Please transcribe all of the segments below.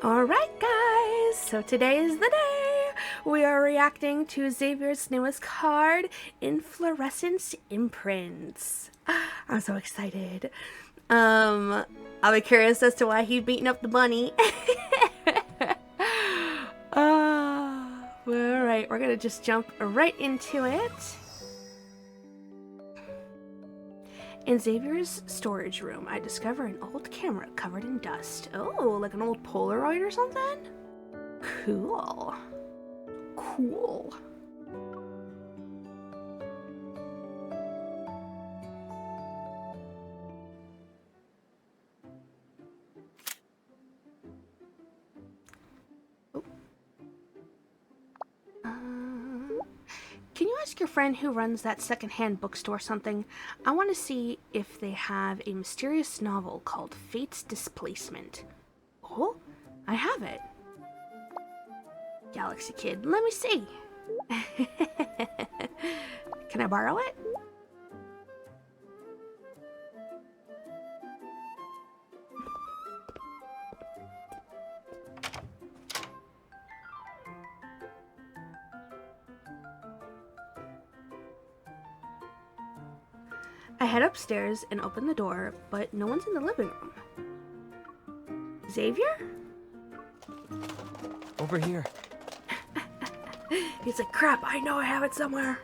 Alright guys, so today is the day! We are reacting to Xavier's newest card, Inflorescence Imprints. I'm so excited. I'll be curious as to why he's beating up the bunny. Alright, we're gonna just jump right into it. In Xavier's storage room, I discover an old camera covered in dust. Oh, like an old Polaroid or something? Cool. Cool. Oh. Can you ask your friend who runs that secondhand bookstore something? I want to see if they have a mysterious novel called Fate's Displacement. Oh, I have it. Galaxy Kid, let me see. Can I borrow it? I head upstairs and open the door, but no one's in the living room. Xavier? Over here. He's like, crap, I know I have it somewhere.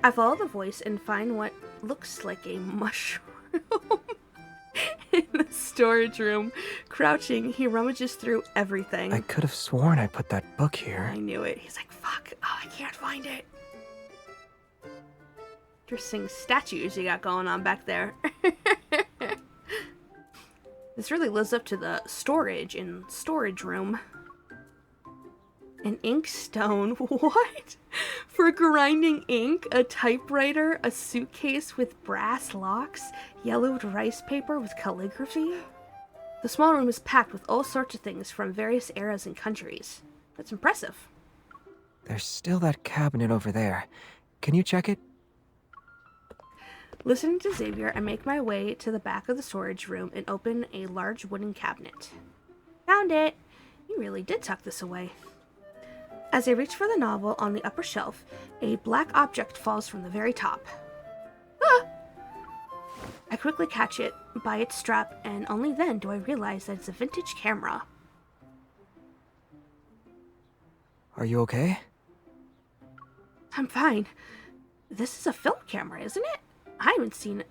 I follow the voice and find what looks like a mushroom in the storage room. Crouching, he rummages through everything. I could have sworn I put that book here. I knew it. He's like, fuck, oh, I can't find it. Interesting statues you got going on back there. This really lives up to the storage in storage room. An inkstone? What? For grinding ink, a typewriter, a suitcase with brass locks, yellowed rice paper with calligraphy. The small room is packed with all sorts of things from various eras and countries. That's impressive. There's still that cabinet over there. Can you check it? Listening to Xavier, I make my way to the back of the storage room and open a large wooden cabinet. Found it! You really did tuck this away. As I reach for the novel on the upper shelf, a black object falls from the very top. Ah! I quickly catch it by its strap, and only then do I realize that it's a vintage camera. Are you okay? I'm fine. This is a film camera, isn't it? I haven't seen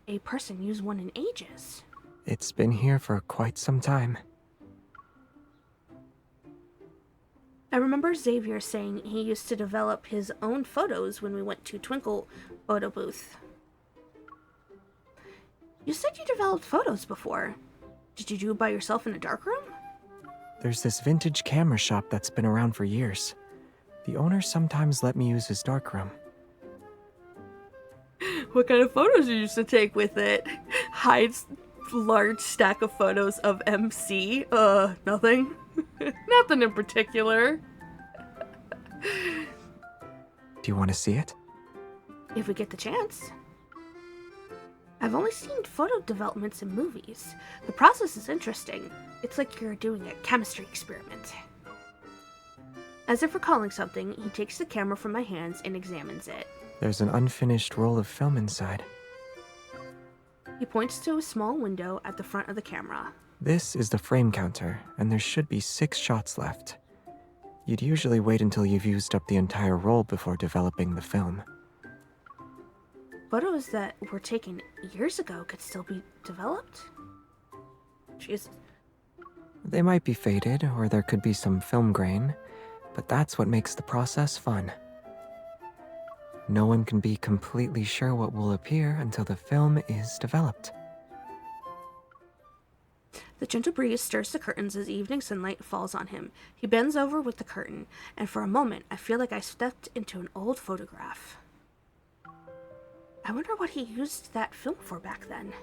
a person use one in ages. It's been here for quite some time. I remember Xavier saying he used to develop his own photos when we went to Twinkle photo booth. You said you developed photos before. Did you do it by yourself in a darkroom? There's this vintage camera shop that's been around for years. The owner sometimes let me use his darkroom. What kind of photos you used to take with it? Hides large stack of photos of MC? Nothing. Nothing in particular. Do you want to see it? If we get the chance. I've only seen photo developments in movies. The process is interesting. It's like you're doing a chemistry experiment. As if recalling something, he takes the camera from my hands and examines it. There's an unfinished roll of film inside. He points to a small window at the front of the camera. This is the frame counter, and there should be 6 shots left. You'd usually wait until you've used up the entire roll before developing the film. Photos that were taken years ago could still be developed? Jeez. They might be faded, or there could be some film grain, but that's what makes the process fun. No one can be completely sure what will appear until the film is developed. The gentle breeze stirs the curtains as evening sunlight falls on him. He bends over with the curtain, and for a moment I feel like I stepped into an old photograph. I wonder what he used that film for back then.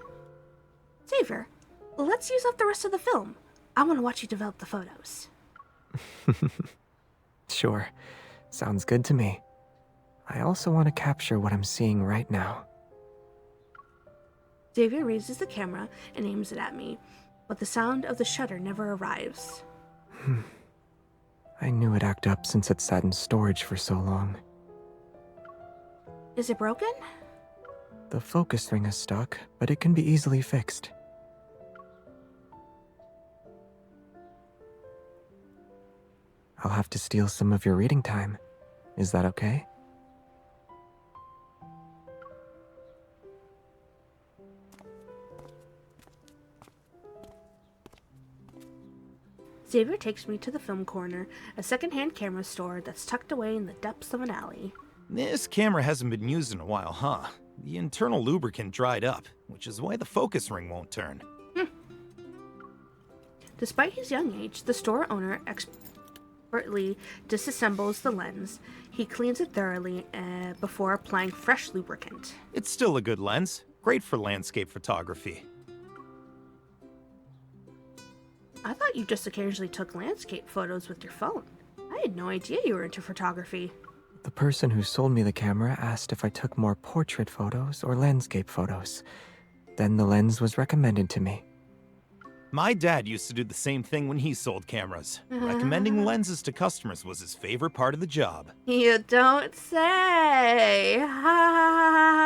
Xavier, let's use up the rest of the film. I want to watch you develop the photos. Sure. Sounds good to me. I also want to capture what I'm seeing right now. Xavier raises the camera and aims it at me. but the sound of the shutter never arrives. I knew it'd act up since it sat in storage for so long. Is it broken? The focus ring is stuck, but it can be easily fixed. I'll have to steal some of your reading time. Is that okay? Xavier takes me to the film corner, a second-hand camera store that's tucked away in the depths of an alley. This camera hasn't been used in a while, huh? The internal lubricant dried up, which is why the focus ring won't turn. Despite his young age, the store owner expertly disassembles the lens. He cleans it thoroughly before applying fresh lubricant. It's still a good lens, great for landscape photography. I thought you just occasionally took landscape photos with your phone. I had no idea you were into photography. The person who sold me the camera asked if I took more portrait photos or landscape photos. Then the lens was recommended to me. My dad used to do the same thing when he sold cameras. Recommending lenses to customers was his favorite part of the job. You don't say. Ha.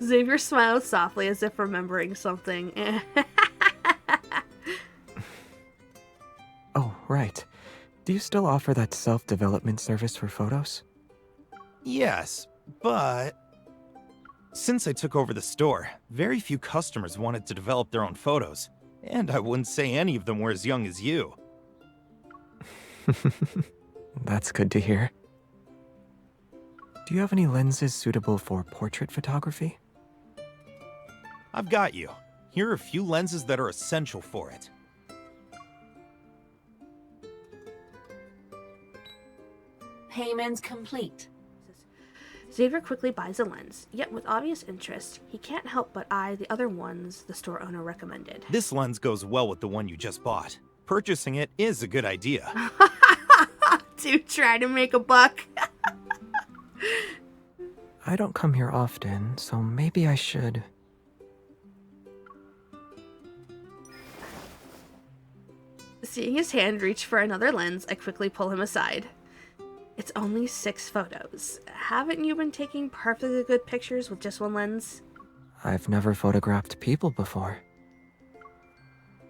Xavier smiles softly as if remembering something. Oh, right. Do you still offer that self-development service for photos? Yes, but since I took over the store, very few customers wanted to develop their own photos, and I wouldn't say any of them were as young as you. That's good to hear. Do you have any lenses suitable for portrait photography? I've got you. Here are a few lenses that are essential for it. Payments complete. Xavier quickly buys a lens, yet with obvious interest, he can't help but eye the other ones the store owner recommended. This lens goes well with the one you just bought. Purchasing it is a good idea. To try to make a buck. I don't come here often, so maybe I should. Seeing his hand reach for another lens, I quickly pull him aside. It's only 6 photos. Haven't you been taking perfectly good pictures with just one lens? I've never photographed people before.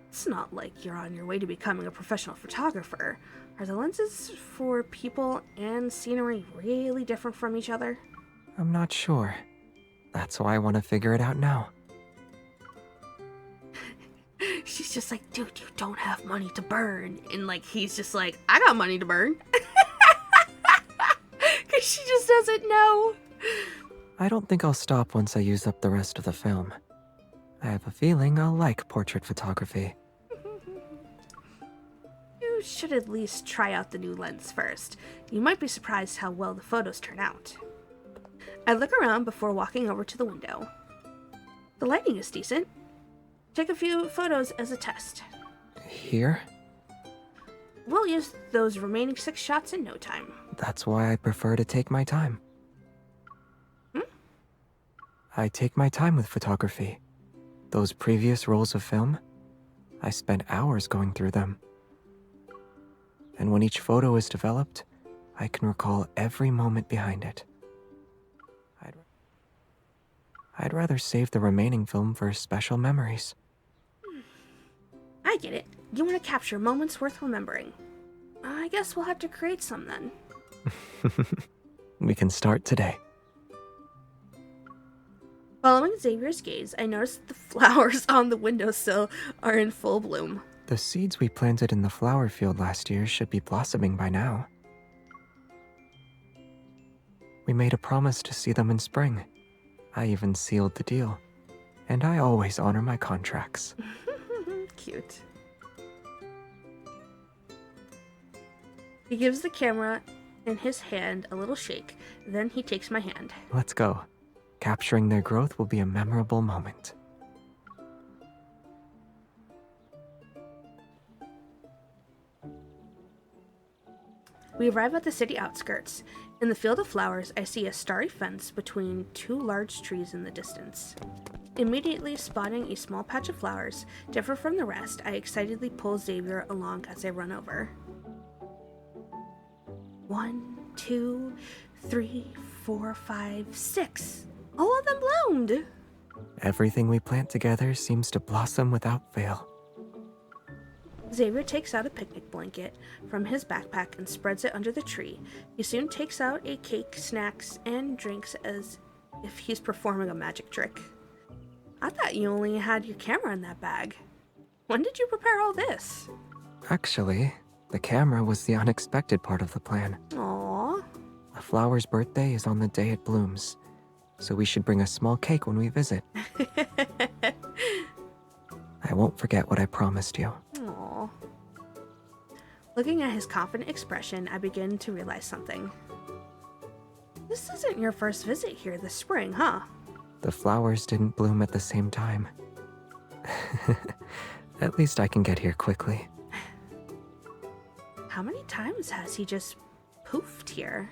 It's not like you're on your way to becoming a professional photographer. Are the lenses for people and scenery really different from each other? I'm not sure. That's why I want to figure it out now. She's just like, dude, you don't have money to burn. And like, he's just like, I got money to burn. Because she just doesn't know. I don't think I'll stop once I use up the rest of the film. I have a feeling I'll like portrait photography. You should at least try out the new lens first. You might be surprised how well the photos turn out. I look around before walking over to the window. The lighting is decent. Take a few photos as a test. Here? We'll use those remaining 6 shots in no time. That's why I prefer to take my time. I take my time with photography. Those previous rolls of film, I spent hours going through them. And when each photo is developed, I can recall every moment behind it. I'd rather save the remaining film for special memories. I get it. You want to capture moments worth remembering. I guess we'll have to create some then. We can start today. Following Xavier's gaze, I noticed the flowers on the windowsill are in full bloom. The seeds we planted in the flower field last year should be blossoming by now. We made a promise to see them in spring. I even sealed the deal. And I always honor my contracts. Cute. He gives the camera in his hand a little shake, then he takes my hand. Let's go. Capturing their growth will be a memorable moment. We arrive at the city outskirts. In the field of flowers, I see a starry fence between 2 large trees in the distance. Immediately spotting a small patch of flowers, different from the rest, I excitedly pull Xavier along as I run over. 1, 2, 3, 4, 5, 6. All of them bloomed! Everything we plant together seems to blossom without fail. Xavier takes out a picnic blanket from his backpack and spreads it under the tree. He soon takes out a cake, snacks, and drinks as if he's performing a magic trick. I thought you only had your camera in that bag. When did you prepare all this? Actually, the camera was the unexpected part of the plan. Aww. A flower's birthday is on the day it blooms, so we should bring a small cake when we visit. I won't forget what I promised you. Aww. Looking at his confident expression, I begin to realize something. This isn't your first visit here this spring, huh? The flowers didn't bloom at the same time. At least I can get here quickly. How many times has he just poofed here?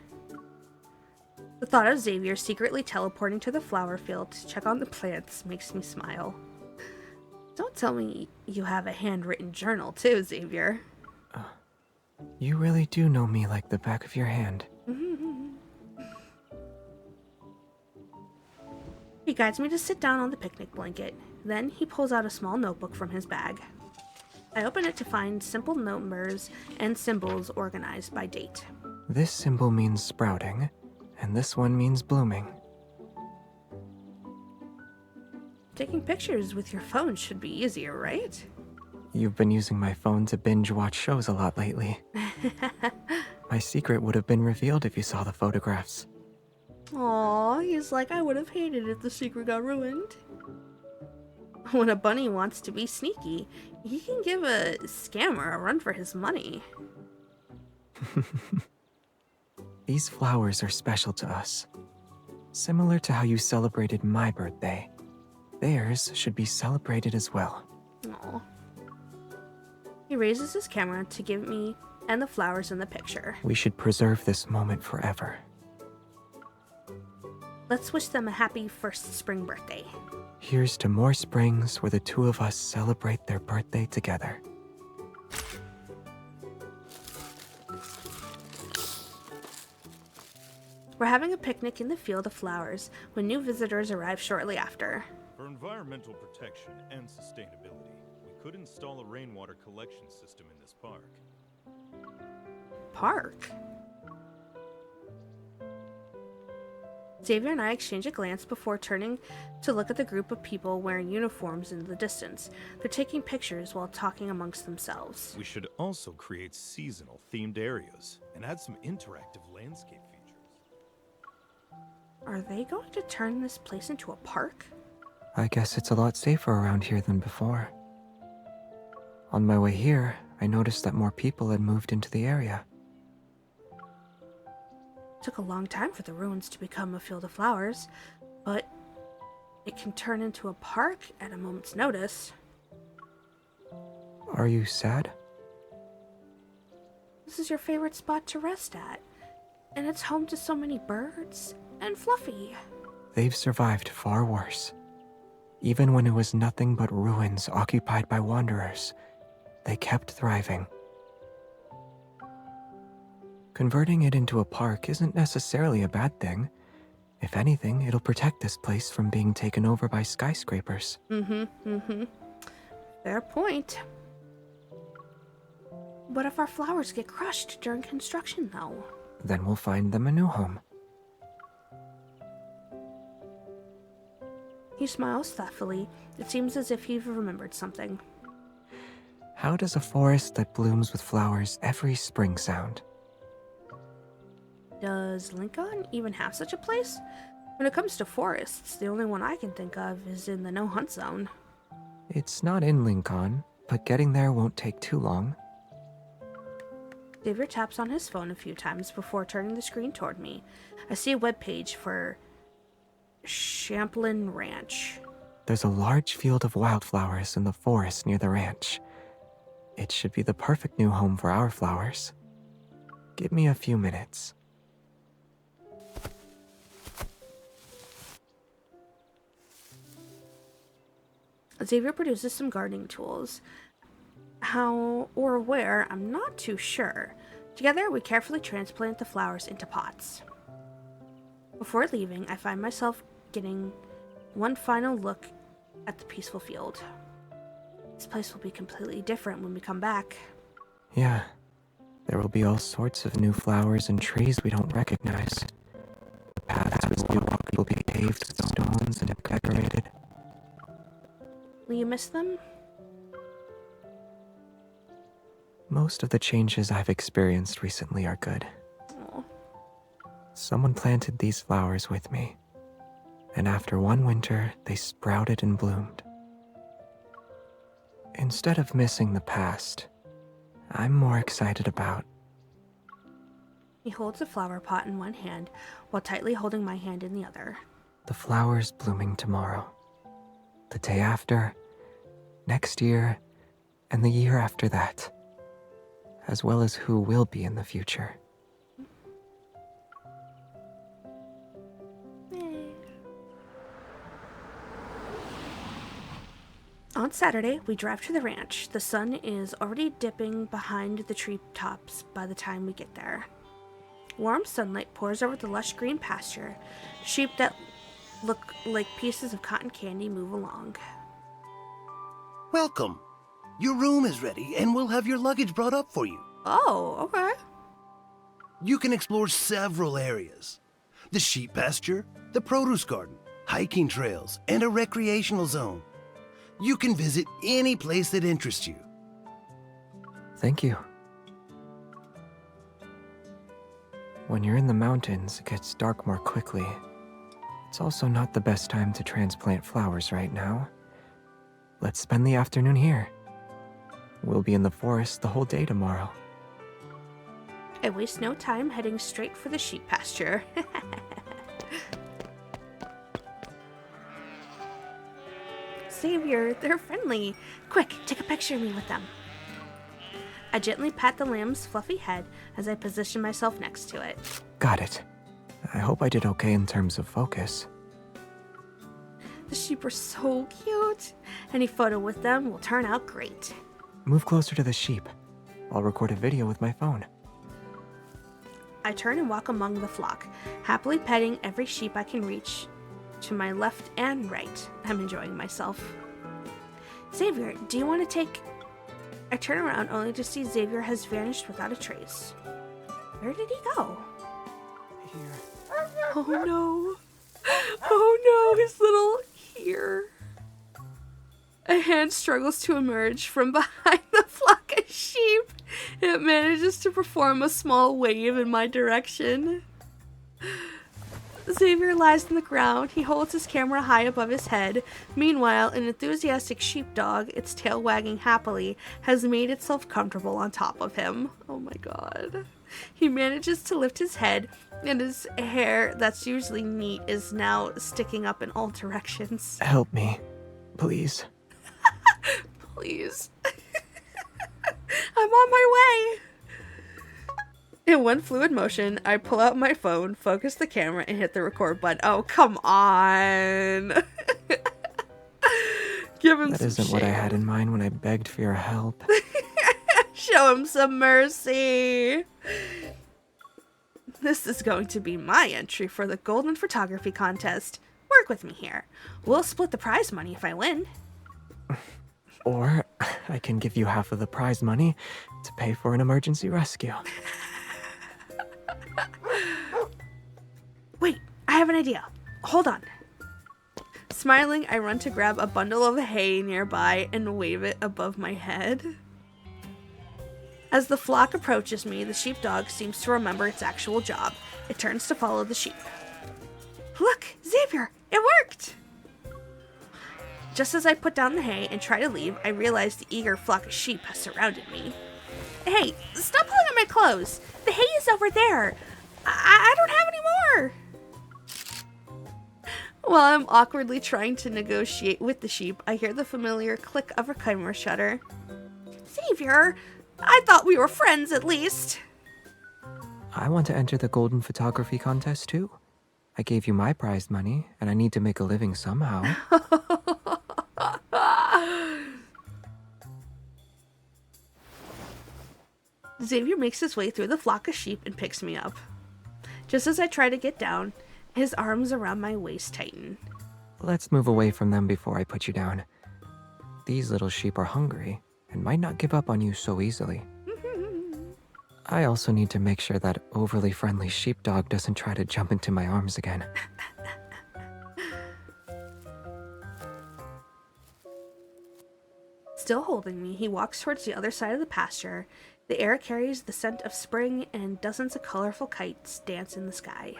The thought of Xavier secretly teleporting to the flower field to check on the plants makes me smile. Don't tell me you have a handwritten journal too, Xavier. You really do know me like the back of your hand. He guides me to sit down on the picnic blanket. Then he pulls out a small notebook from his bag. I open it to find simple numbers and symbols organized by date. This symbol means sprouting, and this one means blooming. Taking pictures with your phone should be easier, right? You've been using my phone to binge watch shows a lot lately. My secret would have been revealed if you saw the photographs. Aw, he's like, I would have hated if the secret got ruined. When a bunny wants to be sneaky, he can give a scammer a run for his money. These flowers are special to us. Similar to how you celebrated my birthday. Theirs should be celebrated as well. Aw. He raises his camera to give me and the flowers in the picture. We should preserve this moment forever. Let's wish them a happy first spring birthday. Here's to more springs where the two of us celebrate their birthday together. We're having a picnic in the field of flowers when new visitors arrive shortly after. For environmental protection and sustainability, we could install a rainwater collection system in this park. Park? Xavier and I exchange a glance before turning to look at the group of people wearing uniforms in the distance. They're taking pictures while talking amongst themselves. We should also create seasonal themed areas and add some interactive landscape features. Are they going to turn this place into a park? I guess it's a lot safer around here than before. On my way here, I noticed that more people had moved into the area. Took a long time for the ruins to become a field of flowers, but it can turn into a park at a moment's notice. Are you sad? This is your favorite spot to rest at, and it's home to so many birds and Fluffy. They've survived far worse. Even when it was nothing but ruins occupied by wanderers, they kept thriving. Converting it into a park isn't necessarily a bad thing. If anything, it'll protect this place from being taken over by skyscrapers. Fair point. What if our flowers get crushed during construction, though? Then we'll find them a new home. He smiles thoughtfully. It seems as if he remembered something. How does a forest that blooms with flowers every spring sound? Does Lincoln even have such a place? When it comes to forests, the only one I can think of is in the no-hunt zone. It's not in Lincoln, but getting there won't take too long. Xavier taps on his phone a few times before turning the screen toward me. I see a webpage for Champlain Ranch. There's a large field of wildflowers in the forest near the ranch. It should be the perfect new home for our flowers. Give me a few minutes. Xavier produces some gardening tools. How or where, I'm not too sure. Together, we carefully transplant the flowers into pots. Before leaving, I find myself getting one final look at the peaceful field. This place will be completely different when we come back. Yeah, there will be all sorts of new flowers and trees we don't recognize. The paths we walk will be paved with stones and decorated. Will you miss them? Most of the changes I've experienced recently are good. Oh. Someone planted these flowers with me, and after one winter, they sprouted and bloomed. Instead of missing the past, I'm more excited about... He holds a flower pot in one hand while tightly holding my hand in the other. the flowers blooming tomorrow, the day after, next year, and the year after that, as well as who will be in the future. On Saturday, we drive to the ranch. The sun is already dipping behind the treetops by the time we get there. Warm sunlight pours over the lush green pasture. Sheep that look like pieces of cotton candy move along. Welcome. Your room is ready, and we'll have your luggage brought up for you. Oh, okay. You can explore several areas. The sheep pasture, the produce garden, hiking trails, and a recreational zone. You can visit any place that interests you. Thank you. When you're in the mountains, it gets dark more quickly. It's also not the best time to transplant flowers right now. Let's spend the afternoon here. We'll be in the forest the whole day tomorrow. I waste no time heading straight for the sheep pasture. Xavier, they're friendly. Quick, take a picture of me with them. I gently pat the lamb's fluffy head as I position myself next to it. Got it. I hope I did okay in terms of focus. The sheep are so cute. Any photo with them will turn out great. Move closer to the sheep. I'll record a video with my phone. I turn and walk among the flock, happily petting every sheep I can reach to my left and right. I'm enjoying myself. Xavier, do you want to take... I turn around only to see Xavier has vanished without a trace. Where did he go? Here. Oh no. Oh no, his little here. A hand struggles to emerge from behind the flock of sheep. It manages to perform a small wave in my direction. Xavier lies on the ground. He holds his camera high above his head. Meanwhile, an enthusiastic sheepdog, its tail wagging happily, has made itself comfortable on top of him. Oh my god. He manages to lift his head, and his hair, that's usually neat, is now sticking up in all directions. Help me, please. Please. I'm on my way. In one fluid motion, I pull out my phone, focus the camera, and hit the record button. Oh, come on. Give him That some isn't what I shame. had in mind when I begged for your help. Show him some mercy. This is going to be my entry for the Golden Photography Contest. Work with me here. We'll split the prize money if I win. Or I can give you half of the prize money to pay for an emergency rescue. Wait, I have an idea. Hold on. Smiling, I run to grab a bundle of hay nearby and wave it above my head. As the flock approaches me, the sheepdog seems to remember its actual job. It turns to follow the sheep. Look, Xavier, it worked! Just as I put down the hay and try to leave, I realize the eager flock of sheep has surrounded me. Hey, stop pulling at my clothes! The hay is over there! I don't have any more! While I'm awkwardly trying to negotiate with the sheep, I hear the familiar click of a camera shutter. Xavier, I thought we were friends at least. I want to enter the Golden Photography Contest too. I gave you my prize money, and I need to make a living somehow. Xavier makes his way through the flock of sheep and picks me up. Just as I try to get down, his arms around my waist tighten. Let's move away from them before I put you down. These little sheep are hungry and might not give up on you so easily. I also need to make sure that overly friendly sheepdog doesn't try to jump into my arms again. Still holding me, he walks towards the other side of the pasture. The air carries the scent of spring, and dozens of colorful kites dance in the sky.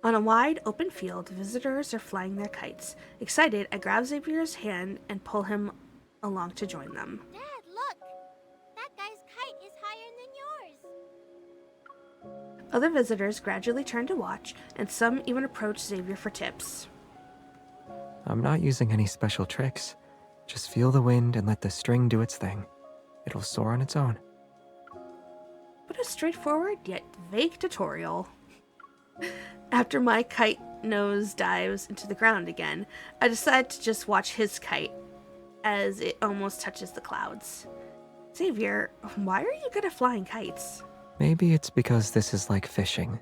On a wide, open field, visitors are flying their kites. Excited, I grab Xavier's hand and pull him along to join them. Dad, look! That guy's kite is higher than yours. Other visitors gradually turn to watch, and some even approach Xavier for tips. I'm not using any special tricks. Just feel the wind and let the string do its thing. It'll soar on its own. But a straightforward yet vague tutorial. After my kite nose dives into the ground again, I decide to just watch his kite as it almost touches the clouds. Xavier, why are you good at flying kites? Maybe it's because this is like fishing.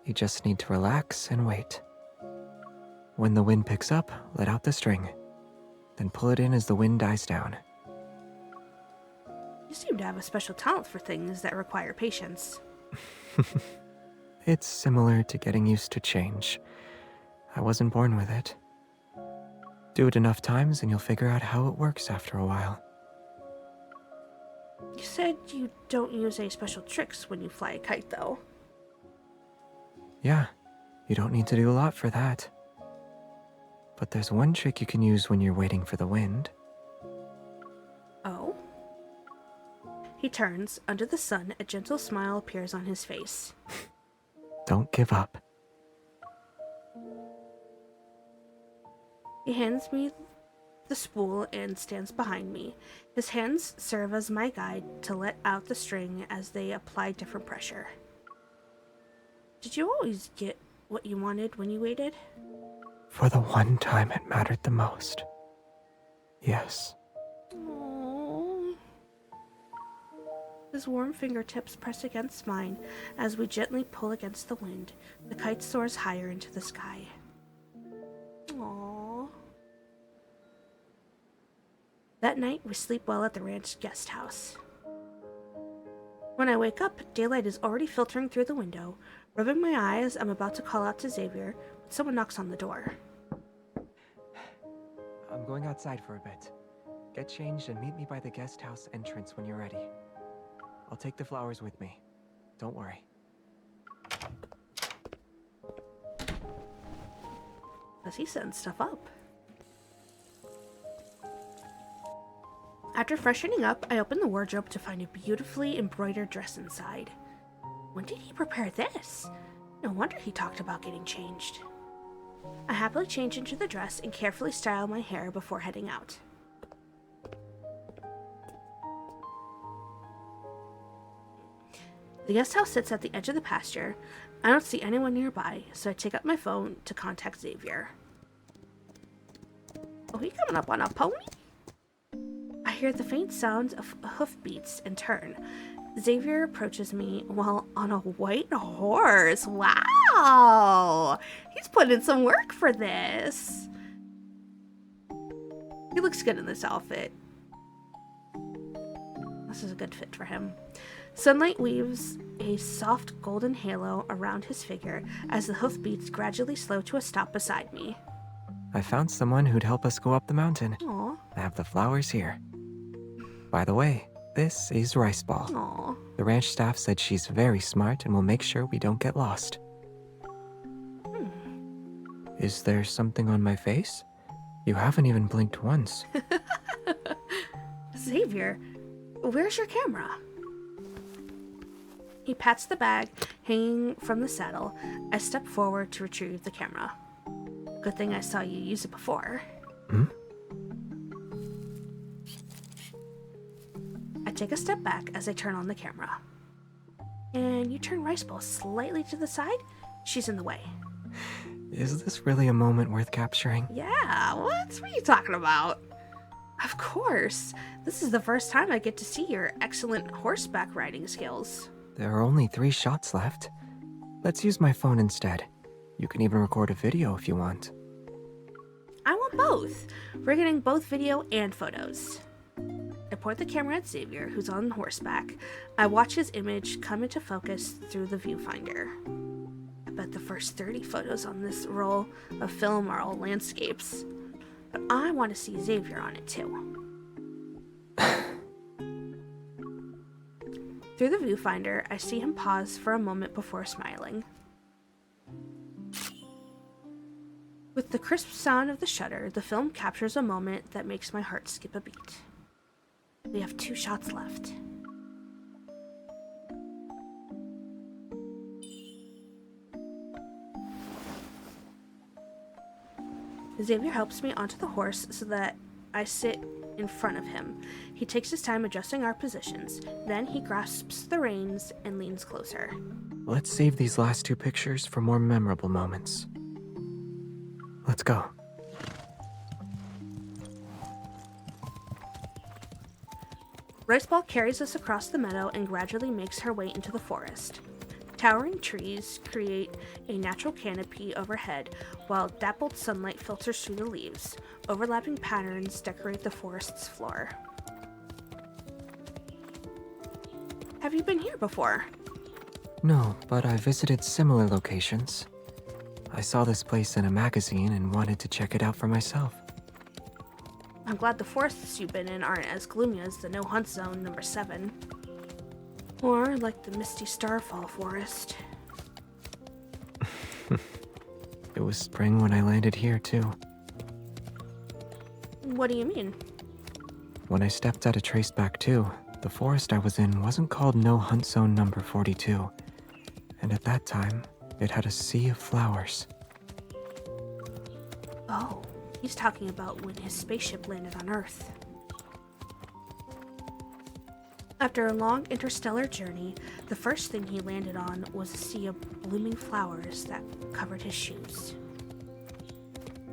You just need to relax and wait. When the wind picks up, let out the string. Then pull it in as the wind dies down. You seem to have a special talent for things that require patience. It's similar to getting used to change. I wasn't born with it. Do it enough times and you'll figure out how it works after a while. You said you don't use any special tricks when you fly a kite, though. Yeah, you don't need to do a lot for that. But there's one trick you can use when you're waiting for the wind. Oh? He turns. Under the sun, a gentle smile appears on his face. Don't give up. He hands me the spool and stands behind me. His hands serve as my guide to let out the string as they apply different pressure. Did you always get what you wanted when you waited? For the one time it mattered the most. Yes. Aww. His warm fingertips press against mine as we gently pull against the wind. The kite soars higher into the sky. Aww. That night, we sleep well at the ranch guest house. When I wake up, daylight is already filtering through the window. Rubbing my eyes, I'm about to call out to Xavier, but someone knocks on the door. I'm going outside for a bit. Get changed and meet me by the guest house entrance when you're ready. I'll take the flowers with me. Don't worry. Does he send stuff up? After freshening up, I open the wardrobe to find a beautifully embroidered dress inside. When did he prepare this? No wonder he talked about getting changed. I happily change into the dress and carefully style my hair before heading out. The guest house sits at the edge of the pasture. I don't see anyone nearby, so I take up my phone to contact Xavier. Oh, he coming up on a pony? I hear the faint sounds of hoofbeats and turn. Xavier approaches me while on a white horse. Wow! He's put in some work for this. He looks good in this outfit. This is a good fit for him. Sunlight weaves a soft golden halo around his figure as the hoofbeats gradually slow to a stop beside me. I found someone who'd help us go up the mountain. Aw, I have the flowers here. By the way, this is Rice Ball. aw. The ranch staff said she's very smart and will make sure we don't get lost. Is there something on my face? You haven't even blinked once. Xavier, where's your camera? He pats the bag hanging from the saddle. I step forward to retrieve the camera. Good thing I saw you use it before. Hmm? I take a step back as I turn on the camera. And you turn Rice Ball slightly to the side. She's in the way. Is this really a moment worth capturing? Yeah, what are you talking about? Of course. This is the first time I get to see your excellent horseback riding skills. There are only 3 shots left. Let's use my phone instead. You can even record a video if you want. I want both. We're getting both video and photos. I point the camera at Xavier, who's on horseback. I watch his image come into focus through the viewfinder. I bet the first 30 photos on this roll of film are all landscapes. But I want to see Xavier on it too. Through the viewfinder, I see him pause for a moment before smiling. With the crisp sound of the shutter, the film captures a moment that makes my heart skip a beat. We have 2 shots left. Xavier helps me onto the horse so that I sit in front of him. He takes his time adjusting our positions. Then he grasps the reins and leans closer. Let's save these last 2 pictures for more memorable moments. Let's go. Riceball carries us across the meadow and gradually makes her way into the forest. Towering trees create a natural canopy overhead, while dappled sunlight filters through the leaves. Overlapping patterns decorate the forest's floor. Have you been here before? No, but I visited similar locations. I saw this place in a magazine and wanted to check it out for myself. I'm glad the forests you've been in aren't as gloomy as the no-hunt zone number 7. Or like the misty Starfall forest. It was spring when I landed here, too. What do you mean? When I stepped out of Traceback 2, the forest I was in wasn't called No Hunt Zone number 42. And at that time, it had a sea of flowers. Oh, he's talking about when his spaceship landed on Earth. After a long interstellar journey, the first thing he landed on was a sea of blooming flowers that covered his shoes.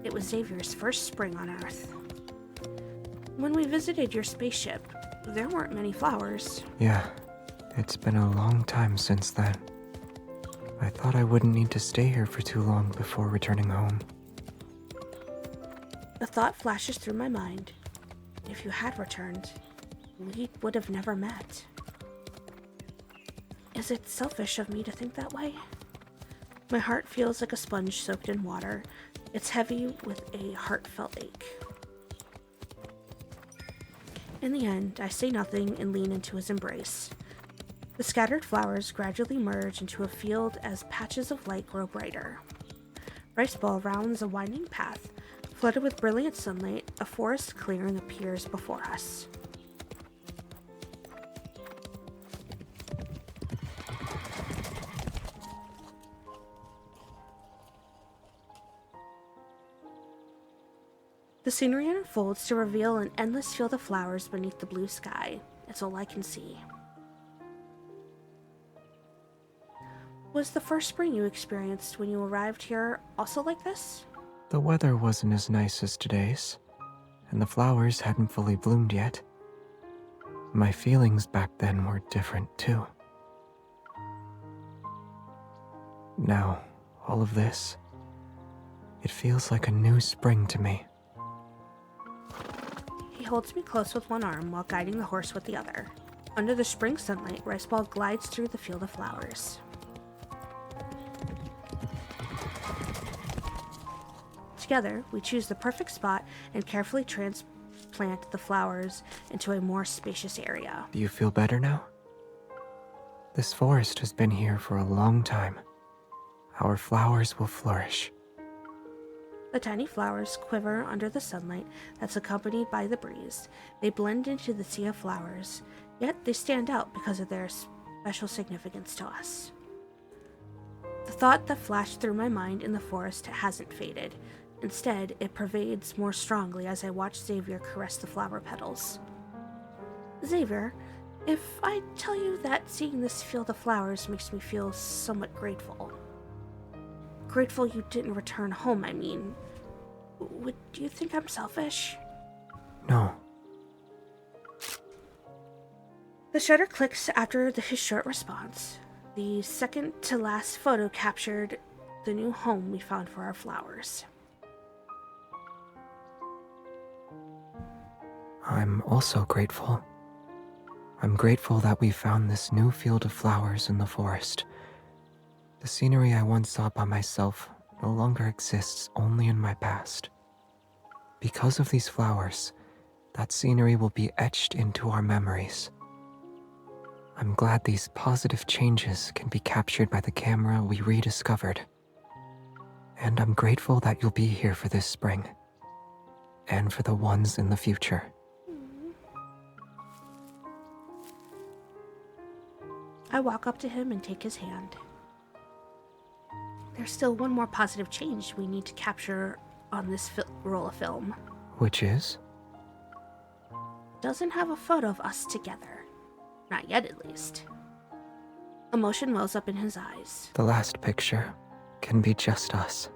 It was Xavier's first spring on Earth. When we visited your spaceship, there weren't many flowers. Yeah, it's been a long time since then. I thought I wouldn't need to stay here for too long before returning home. A thought flashes through my mind. If you had returned, we would have never met. Is it selfish of me to think that way? My heart feels like a sponge soaked in water. It's heavy with a heartfelt ache. In the end, I say nothing and lean into his embrace. The scattered flowers gradually merge into a field as patches of light grow brighter. Riceball rounds a winding path. Flooded with brilliant sunlight, a forest clearing appears before us. The scenery unfolds to reveal an endless field of flowers beneath the blue sky. It's all I can see. Was the first spring you experienced when you arrived here also like this? The weather wasn't as nice as today's, and the flowers hadn't fully bloomed yet. My feelings back then were different too. Now, all of this, it feels like a new spring to me. He holds me close with one arm while guiding the horse with the other. Under the spring sunlight, Riceball glides through the field of flowers. Together, we choose the perfect spot and carefully transplant the flowers into a more spacious area. Do you feel better now? This forest has been here for a long time. Our flowers will flourish. The tiny flowers quiver under the sunlight that's accompanied by the breeze. They blend into the sea of flowers, yet they stand out because of their special significance to us. The thought that flashed through my mind in the forest hasn't faded. Instead, it pervades more strongly as I watch Xavier caress the flower petals. Xavier, if I tell you that seeing this field of flowers makes me feel somewhat grateful. Grateful you didn't return home, I mean. Would you think I'm selfish? No, The shutter clicks after his short response. The second to last photo captured the new home we found for our flowers. I'm also grateful. I'm grateful that we found this new field of flowers in the forest. The scenery I once saw by myself no longer exists only in my past. Because of these flowers, that scenery will be etched into our memories. I'm glad these positive changes can be captured by the camera we rediscovered. And I'm grateful that you'll be here for this spring. And for the ones in the future. I walk up to him and take his hand. There's still one more positive change we need to capture on this roll of film. Which is? Doesn't have a photo of us together. Not yet, at least. Emotion wells up in his eyes. The last picture can be just us.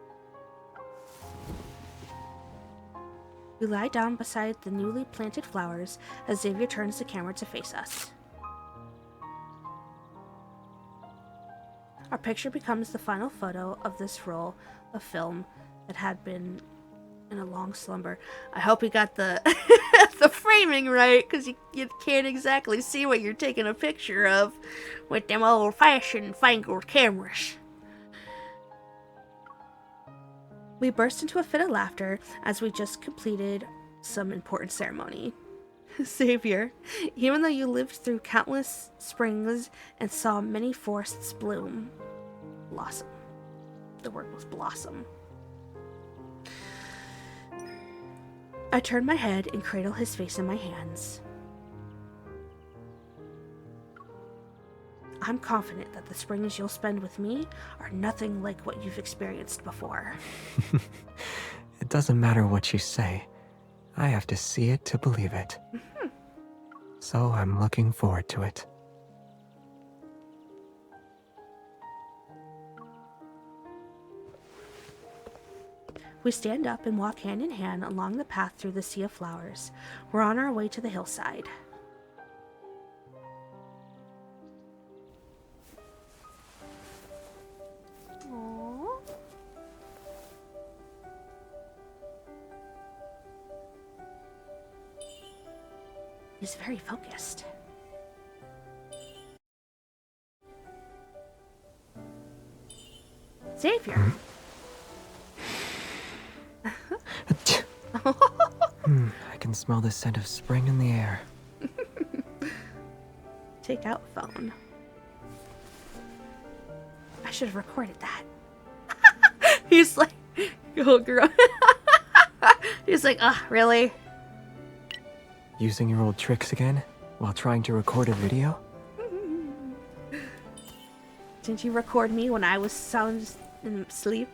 We lie down beside the newly planted flowers as Xavier turns the camera to face us. Our picture becomes the final photo of this roll of film that had been in a long slumber. I hope we got the the framing right, because you can't exactly see what you're taking a picture of with them old-fashioned fangled cameras. We burst into a fit of laughter as we just completed some important ceremony. Xavier, even though you lived through countless springs and saw many forests blossom. The word was blossom. I turn my head and cradle his face in my hands. I'm confident that the springs you'll spend with me are nothing like what you've experienced before. It doesn't matter what you say. I have to see it to believe it. Mm-hmm. So I'm looking forward to it. We stand up and walk hand in hand along the path through the sea of flowers. We're on our way to the hillside. Aww. He's very focused. Xavier. I can smell the scent of spring in the air. Take out phone. I should have recorded that. He's like, oh girl. He's like, really? Using your old tricks again while trying to record a video? Didn't you record me when I was sound asleep?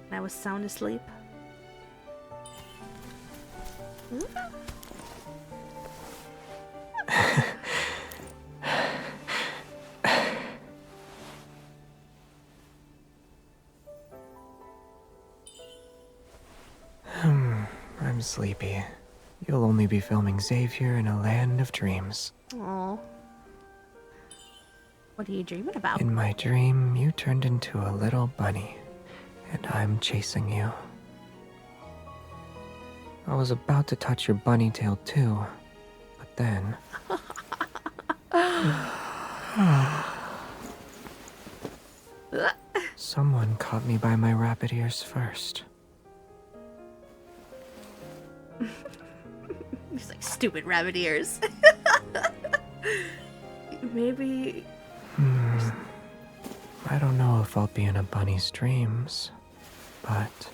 When I was sound asleep? I'm sleepy. You'll only be filming Xavier in a land of dreams. Aww. What are you dreaming about? In my dream, you turned into a little bunny, and I'm chasing you. I was about to touch your bunny tail too, but then... Someone caught me by my rabbit ears first. He's like, stupid rabbit ears. Maybe... I don't know if I'll be in a bunny's dreams, but...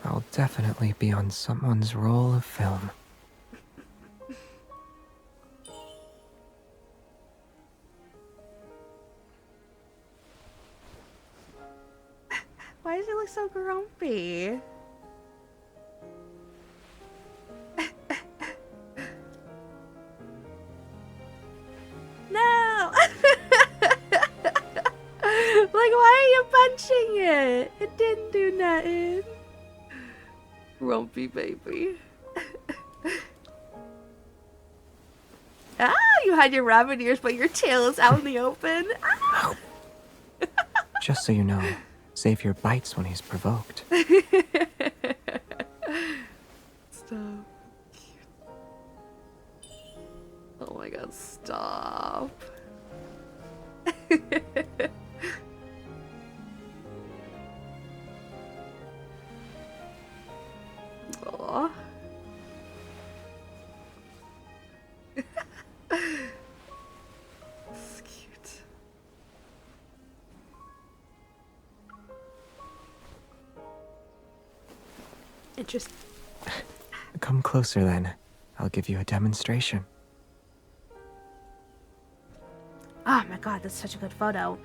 I'll definitely be on someone's roll of film. Why does he look so grumpy? No! Like, why are you punching it? It didn't do nothing. Grumpy baby. Ah, you had your rabbit ears, but your tail is out in the open. Ah. Just so you know, Xavier bites when he's provoked. Stop. Oh my god, stop. Aw. It's cute. Interesting. Come closer then. I'll give you a demonstration. Oh my god, that's such a good photo.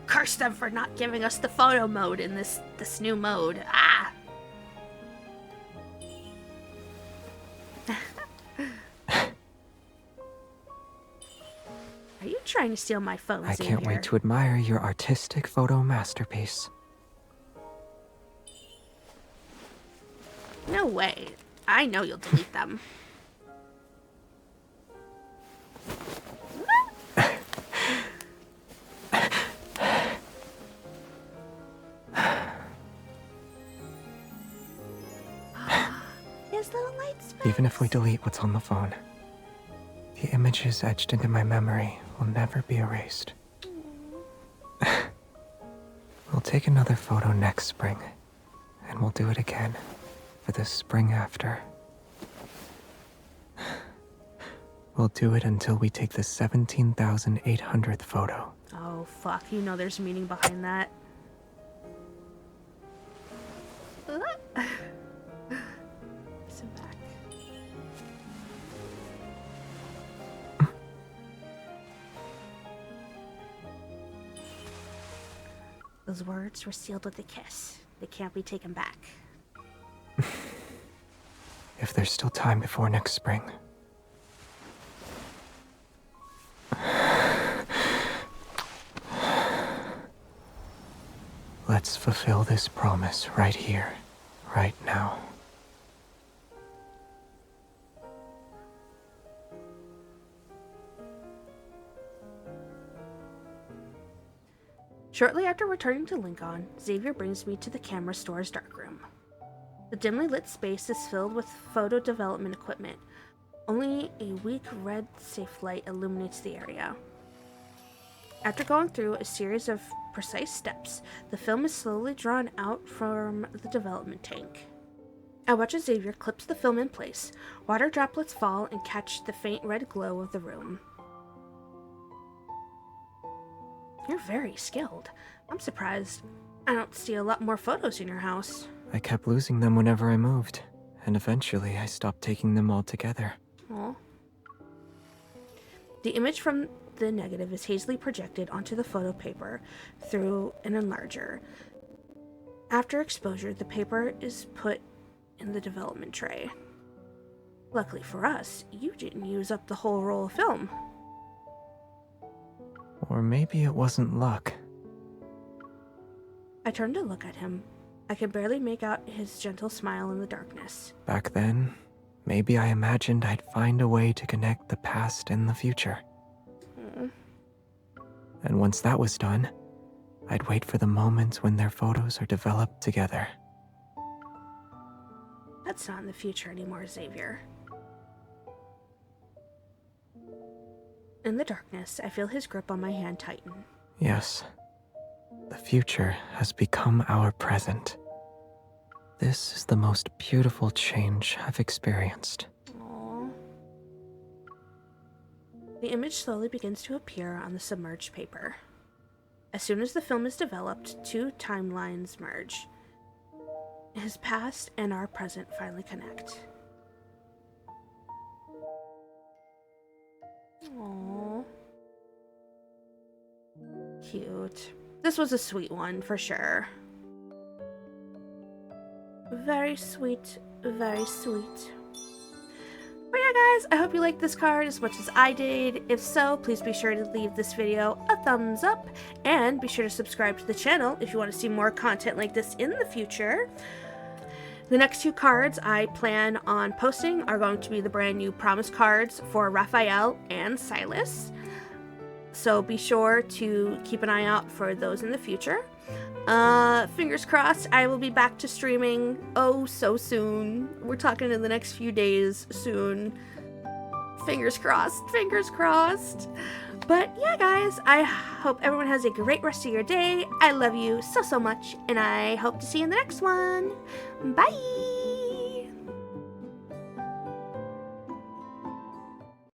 Curse them for not giving us the photo mode in this new mode. Ah! Are you trying to steal my phone, I Xavier? can't wait to admire your artistic photo masterpiece. No way. I know you'll delete them. His little light spikes. Even if we delete what's on the phone, the images etched into my memory will never be erased. We'll take another photo next spring, and we'll do it again for the spring after. We'll do it until we take the 17,800th photo. Oh, fuck. You know there's meaning behind that. Sit back. Those words were sealed with a kiss. They can't be taken back. If there's still time before next spring. Let's fulfill this promise right here, right now. Shortly after returning to Lincoln, Xavier brings me to the camera store's darkroom. The dimly lit space is filled with photo development equipment. Only a weak red safe light illuminates the area. After going through a series of precise steps, the film is slowly drawn out from the development tank. I watch as Xavier clips the film in place. Water droplets fall and catch the faint red glow of the room. You're very skilled. I'm surprised I don't see a lot more photos in your house. I kept losing them whenever I moved, and eventually I stopped taking them altogether. Aw. The image from the negative is hazily projected onto the photo paper through an enlarger. After exposure, the paper is put in the development tray. Luckily for us, you didn't use up the whole roll of film. Or maybe it wasn't luck. I turned to look at him. I could barely make out his gentle smile in the darkness. Back then, maybe I imagined I'd find a way to connect the past and the future. And once that was done, I'd wait for the moment when their photos are developed together. That's not in the future anymore, Xavier. In the darkness, I feel his grip on my hand tighten. Yes, the future has become our present. This is the most beautiful change I've experienced. Aww. The image slowly begins to appear on the submerged paper. As soon as the film is developed, two timelines merge. His past and our present finally connect. Aww. Cute. This was a sweet one, for sure. Very sweet, very sweet. But yeah, guys, I hope you liked this card as much as I did. If so, please be sure to leave this video a thumbs up, and be sure to subscribe to the channel if you want to see more content like this in the future. The next 2 cards I plan on posting are going to be the brand new promise cards for Raphael and Silas. So be sure to keep an eye out for those in the future. Fingers crossed, I will be back to streaming so soon. We're talking in the next few days soon. Fingers crossed, fingers crossed. But yeah, guys, I hope everyone has a great rest of your day. I love you so much, and I hope to see you in the next one. Bye!